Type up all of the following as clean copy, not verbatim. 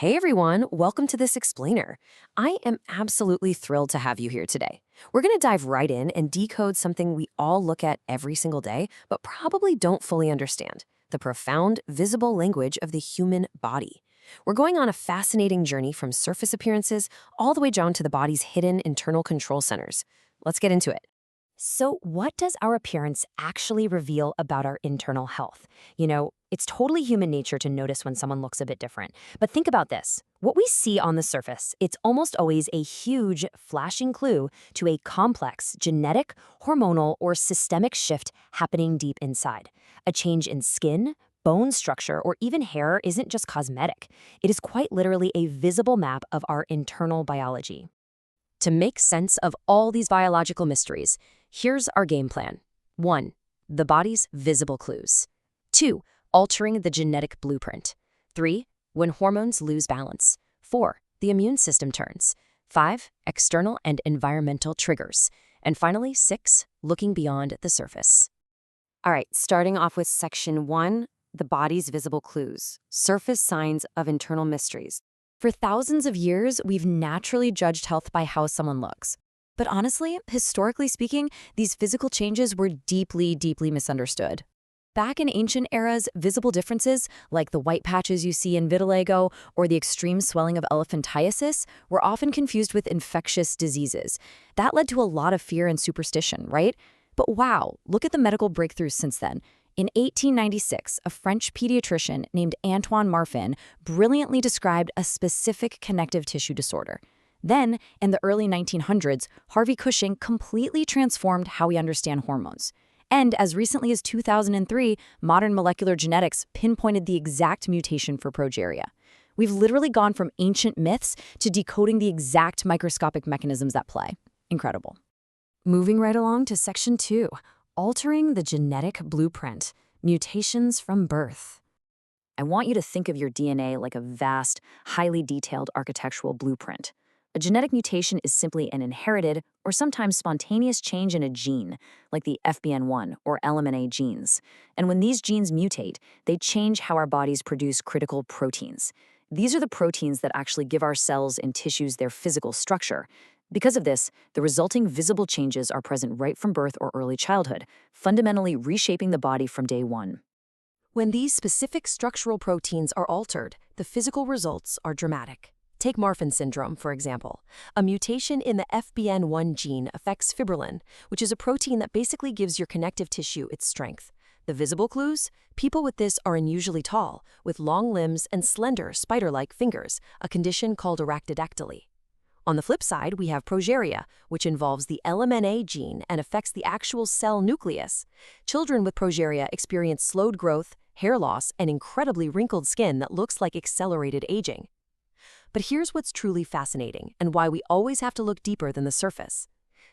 Hey everyone, welcome to this explainer. I am absolutely thrilled to have you here today. We're going to dive right in and decode something we all look at every single day, but probably don't fully understand: the profound, visible language of the human body. We're going on a fascinating journey from surface appearances all the way down to the body's hidden internal control centers. Let's get into it. So, what does our appearance actually reveal about our internal health? It's totally human nature to notice when someone looks a bit different. But think about this. What we see on the surface, it's almost always a huge, flashing clue to a complex genetic, hormonal, or systemic shift happening deep inside. A change in skin, bone structure, or even hair isn't just cosmetic. It is quite literally a visible map of our internal biology. To make sense of all these biological mysteries, here's our game plan. 1. The body's visible clues. 2. Altering the genetic blueprint. 3. When hormones lose balance. 4. The immune system turns. 5. External and environmental triggers. And finally, 6. Looking beyond the surface. All right, starting off with section 1, the body's visible clues, surface signs of internal mysteries. For thousands of years, we've naturally judged health by how someone looks. But honestly, historically speaking, these physical changes were deeply, deeply misunderstood. Back in ancient eras, visible differences, like the white patches you see in vitiligo or the extreme swelling of elephantiasis, were often confused with infectious diseases. That led to a lot of fear and superstition, right? But wow, look at the medical breakthroughs since then. In 1896, a French pediatrician named Antoine Marfan brilliantly described a specific connective tissue disorder. Then, in the early 1900s, Harvey Cushing completely transformed how we understand hormones. And as recently as 2003, modern molecular genetics pinpointed the exact mutation for Progeria. We've literally gone from ancient myths to decoding the exact microscopic mechanisms at play. Incredible. Moving right along to section 2. Altering the genetic blueprint, mutations from birth. I want you to think of your DNA like a vast, highly detailed architectural blueprint. A genetic mutation is simply an inherited or sometimes spontaneous change in a gene, like the FBN1 or LMNA genes. And when these genes mutate, they change how our bodies produce critical proteins. These are the proteins that actually give our cells and tissues their physical structure. Because of this, the resulting visible changes are present right from birth or early childhood, fundamentally reshaping the body from day one. When these specific structural proteins are altered, the physical results are dramatic. Take Marfan syndrome, for example. A mutation in the FBN1 gene affects fibrillin, which is a protein that basically gives your connective tissue its strength. The visible clues? People with this are unusually tall, with long limbs and slender, spider-like fingers, a condition called arachnodactyly. On the flip side, we have Progeria, which involves the LMNA gene and affects the actual cell nucleus. Children with Progeria experience slowed growth, hair loss, and incredibly wrinkled skin that looks like accelerated aging. But here's what's truly fascinating and why we always have to look deeper than the surface.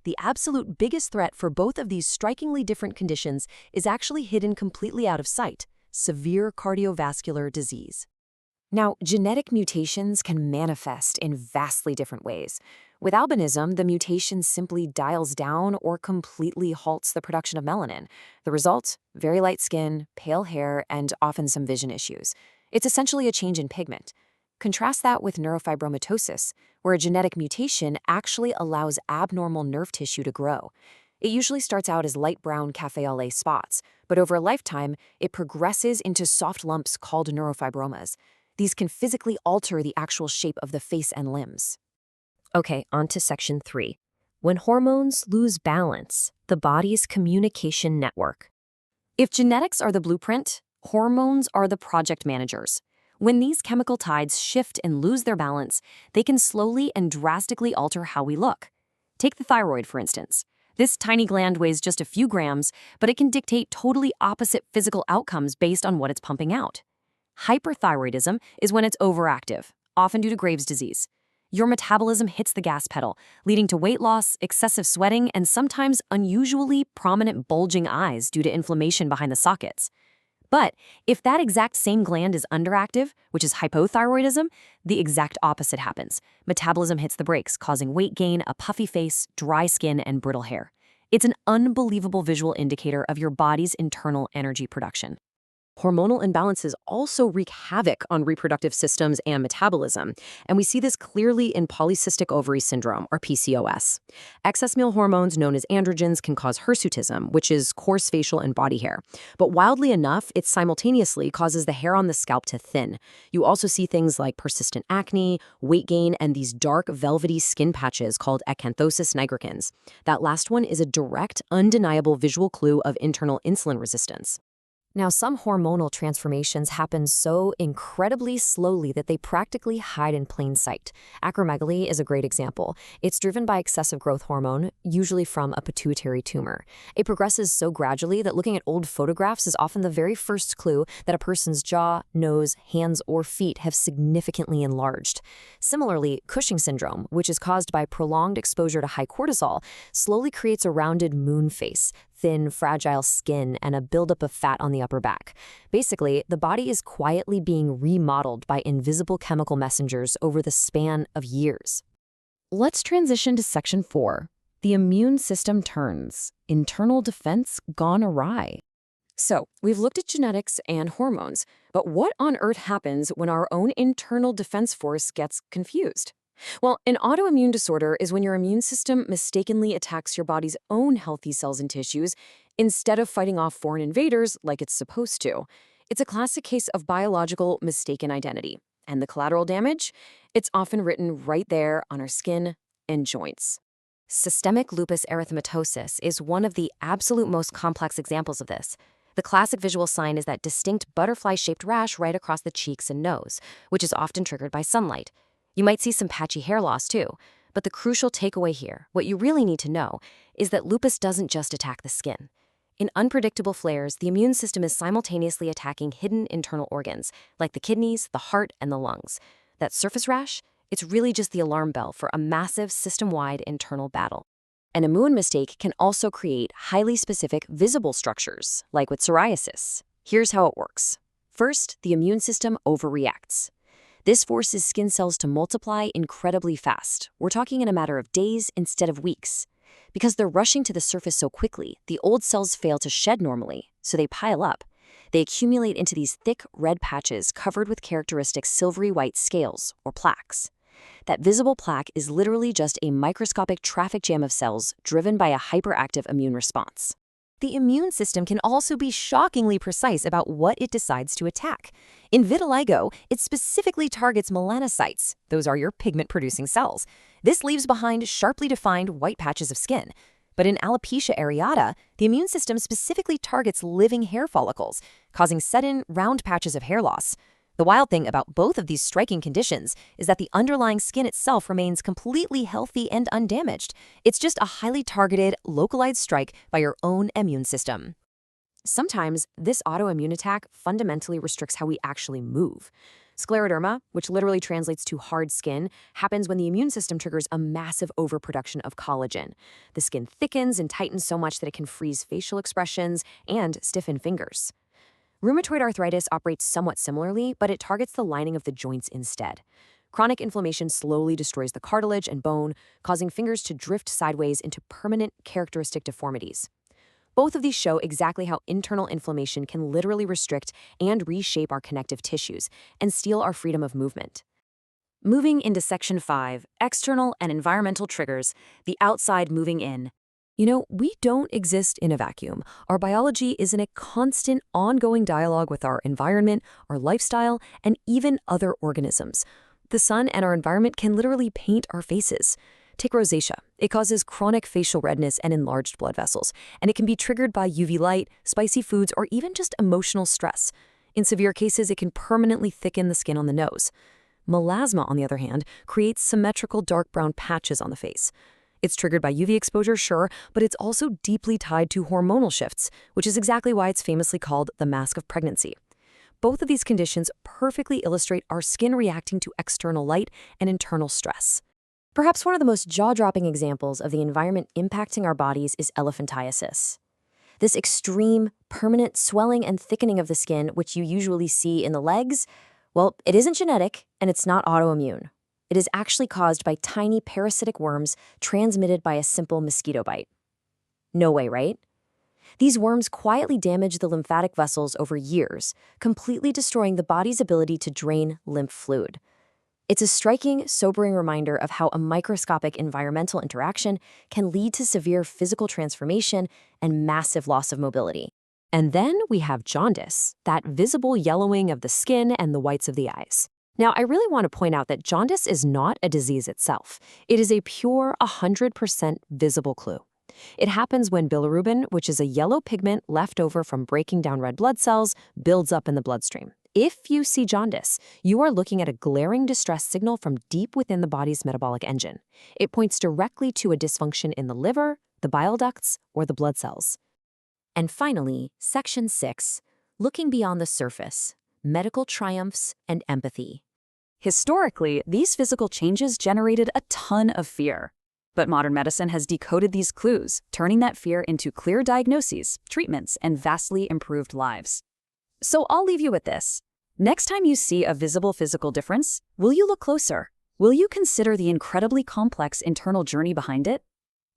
The absolute biggest threat for both of these strikingly different conditions is actually hidden completely out of sight: severe cardiovascular disease. Now, genetic mutations can manifest in vastly different ways. With albinism, the mutation simply dials down or completely halts the production of melanin. The result? Very light skin, pale hair, and often some vision issues. It's essentially a change in pigment. Contrast that with neurofibromatosis, where a genetic mutation actually allows abnormal nerve tissue to grow. It usually starts out as light brown café au lait spots, but over a lifetime, it progresses into soft lumps called neurofibromas. These can physically alter the actual shape of the face and limbs. Okay, on to section 3. When hormones lose balance, the body's communication network. If genetics are the blueprint, hormones are the project managers. When these chemical tides shift and lose their balance, they can slowly and drastically alter how we look. Take the thyroid, for instance. This tiny gland weighs just a few grams, but it can dictate totally opposite physical outcomes based on what it's pumping out. Hyperthyroidism is when it's overactive, often due to Graves' disease. Your metabolism hits the gas pedal, leading to weight loss, excessive sweating, and sometimes unusually prominent bulging eyes due to inflammation behind the sockets. But if that exact same gland is underactive, which is hypothyroidism, the exact opposite happens. Metabolism hits the brakes, causing weight gain, a puffy face, dry skin, and brittle hair. It's an unbelievable visual indicator of your body's internal energy production. Hormonal imbalances also wreak havoc on reproductive systems and metabolism, and we see this clearly in polycystic ovary syndrome, or PCOS. Excess male hormones known as androgens can cause hirsutism, which is coarse facial and body hair. But wildly enough, it simultaneously causes the hair on the scalp to thin. You also see things like persistent acne, weight gain, and these dark, velvety skin patches called acanthosis nigricans. That last one is a direct, undeniable visual clue of internal insulin resistance. Now, some hormonal transformations happen so incredibly slowly that they practically hide in plain sight. Acromegaly is a great example. It's driven by excessive growth hormone, usually from a pituitary tumor. It progresses so gradually that looking at old photographs is often the very first clue that a person's jaw, nose, hands, or feet have significantly enlarged. Similarly, Cushing syndrome, which is caused by prolonged exposure to high cortisol, slowly creates a rounded moon face, thin, fragile skin, and a buildup of fat on the upper back. Basically, the body is quietly being remodeled by invisible chemical messengers over the span of years. Let's transition to Section 4. The immune system turns. Internal defense gone awry. So, we've looked at genetics and hormones, but what on earth happens when our own internal defense force gets confused? Well, an autoimmune disorder is when your immune system mistakenly attacks your body's own healthy cells and tissues instead of fighting off foreign invaders like it's supposed to. It's a classic case of biological mistaken identity. And the collateral damage? It's often written right there on our skin and joints. Systemic lupus erythematosus is one of the absolute most complex examples of this. The classic visual sign is that distinct butterfly-shaped rash right across the cheeks and nose, which is often triggered by sunlight. You might see some patchy hair loss too, but the crucial takeaway here, what you really need to know, is that lupus doesn't just attack the skin. In unpredictable flares, the immune system is simultaneously attacking hidden internal organs, like the kidneys, the heart, and the lungs. That surface rash? It's really just the alarm bell for a massive system-wide internal battle. An immune mistake can also create highly specific visible structures, like with psoriasis. Here's how it works. First, the immune system overreacts. This forces skin cells to multiply incredibly fast. We're talking in a matter of days instead of weeks. Because they're rushing to the surface so quickly, the old cells fail to shed normally, so they pile up. They accumulate into these thick red patches covered with characteristic silvery white scales, or plaques. That visible plaque is literally just a microscopic traffic jam of cells driven by a hyperactive immune response. The immune system can also be shockingly precise about what it decides to attack. In vitiligo, it specifically targets melanocytes. Those are your pigment-producing cells. This leaves behind sharply defined white patches of skin. But in alopecia areata, the immune system specifically targets living hair follicles, causing sudden, round patches of hair loss. The wild thing about both of these striking conditions is that the underlying skin itself remains completely healthy and undamaged. It's just a highly targeted, localized strike by your own immune system. Sometimes, this autoimmune attack fundamentally restricts how we actually move. Scleroderma, which literally translates to hard skin, happens when the immune system triggers a massive overproduction of collagen. The skin thickens and tightens so much that it can freeze facial expressions and stiffen fingers. Rheumatoid arthritis operates somewhat similarly, but it targets the lining of the joints instead. Chronic inflammation slowly destroys the cartilage and bone, causing fingers to drift sideways into permanent, characteristic deformities. Both of these show exactly how internal inflammation can literally restrict and reshape our connective tissues and steal our freedom of movement. Moving into Section 5, External and Environmental Triggers, the outside moving in. You know, we don't exist in a vacuum. Our biology is in a constant, ongoing dialogue with our environment, our lifestyle, and even other organisms. The sun and our environment can literally paint our faces. Take rosacea. It causes chronic facial redness and enlarged blood vessels, and it can be triggered by UV light, spicy foods, or even just emotional stress. In severe cases, it can permanently thicken the skin on the nose. Melasma, on the other hand, creates symmetrical dark brown patches on the face. It's triggered by UV exposure, sure, but it's also deeply tied to hormonal shifts, which is exactly why it's famously called the mask of pregnancy. Both of these conditions perfectly illustrate our skin reacting to external light and internal stress. Perhaps one of the most jaw-dropping examples of the environment impacting our bodies is elephantiasis. This extreme, permanent swelling and thickening of the skin, which you usually see in the legs, well, it isn't genetic and it's not autoimmune. It is actually caused by tiny parasitic worms transmitted by a simple mosquito bite. No way, right? These worms quietly damage the lymphatic vessels over years, completely destroying the body's ability to drain lymph fluid. It's a striking, sobering reminder of how a microscopic environmental interaction can lead to severe physical transformation and massive loss of mobility. And then we have jaundice, that visible yellowing of the skin and the whites of the eyes. Now, I really want to point out that jaundice is not a disease itself. It is a pure 100% visible clue. It happens when bilirubin, which is a yellow pigment left over from breaking down red blood cells, builds up in the bloodstream. If you see jaundice, you are looking at a glaring distress signal from deep within the body's metabolic engine. It points directly to a dysfunction in the liver, the bile ducts, or the blood cells. And finally, Section 6, looking beyond the surface, medical triumphs and empathy. Historically, these physical changes generated a ton of fear. But modern medicine has decoded these clues, turning that fear into clear diagnoses, treatments, and vastly improved lives. So I'll leave you with this. Next time you see a visible physical difference, will you look closer? Will you consider the incredibly complex internal journey behind it?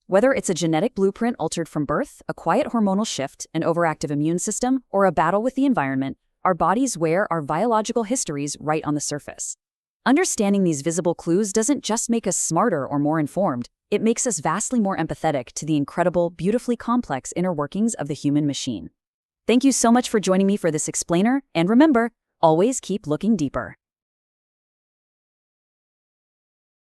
Whether it's a genetic blueprint altered from birth, a quiet hormonal shift, an overactive immune system, or a battle with the environment, our bodies wear our biological histories right on the surface. Understanding these visible clues doesn't just make us smarter or more informed, it makes us vastly more empathetic to the incredible, beautifully complex inner workings of the human machine. Thank you so much for joining me for this explainer, and remember, always keep looking deeper.